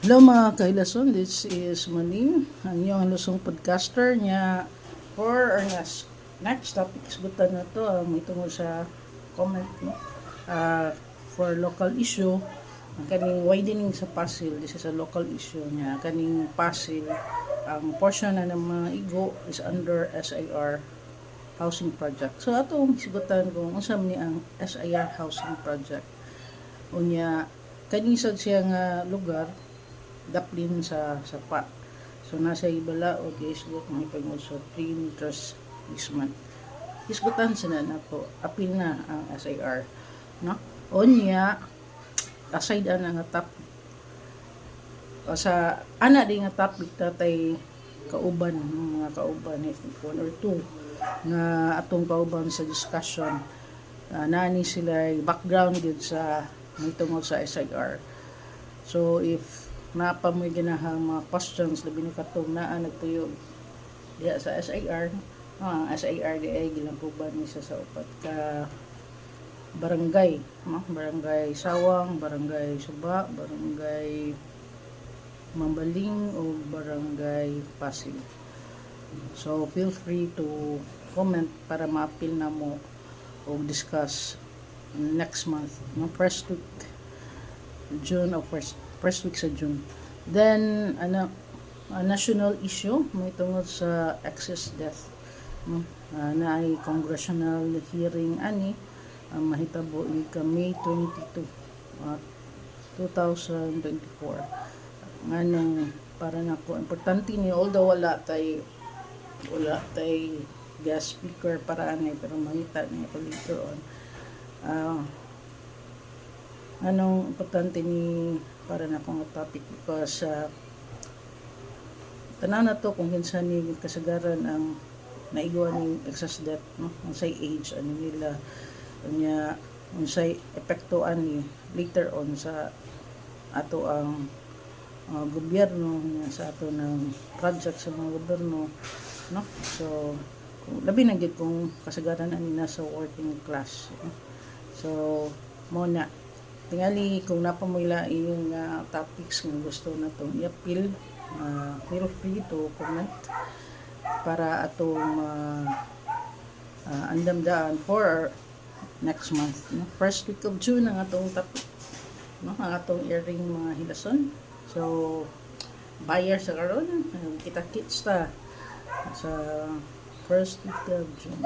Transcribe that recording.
Hello mga kahilason, this is Maning, ang inyong lusong podcaster niya for our next topic. Isgutan na to, itungod sa comment no? For local issue, ang kaning widening sa Pasig, this is a local issue niya. Kaning Pasig, ang portion na ng mga igo is under SIR housing project. So atong isgutan kung unsa man ni ang SIR housing project. Unya kanisad siya nga lugar daplin sa sapa. So nasa ibala o giisgot ng ipangod sa 3 meters easement. Isgutan sila na po apil na ang SIR, no? Onya aside ana nga top sa ana di nga topic tatay kauban mga kauban if 1 or 2 nga atong kauban sa discussion, nani sila background gid sa mitungod sa SIR. So if napamoy ginahang mga questions labi ni katong naa nagtuyo diha sa SIR, SIR di ay gilampuban ni sa upat ka barangay, barangay Sawang, barangay Suba, barangay Mambaling o barangay Pasig. So feel free to comment para ma-appeal na mo o discuss next month, no, first week June o first week sa June. Then a national issue may tungod sa excess death, no? Na ay congressional hearing ani mahitabo ni May 22 2024 nganong para nako importante ni, although wala tay guest speaker para ani pero mahita niya ko later on anong importante ni para na akong topic because tanan na to kung kinsa ni kasagaran ang naigwa ni excess death, no? Unsay age ano nila nya unsay epekto ani later on sa ato ang gobyerno nya sa ato ng project sa mga gobyerno, no? So labi na gid kung kasagaran ani nasa working class, no? So mo na tingali kung napamoyla yung topics nga gusto na itong i-appeal, feel free to comment para atong andamdaan for next month, no? First week of June ang atong topic, no? Ang atong airing mga hilason. So buyer sa karon kita kits ta sa first week of June.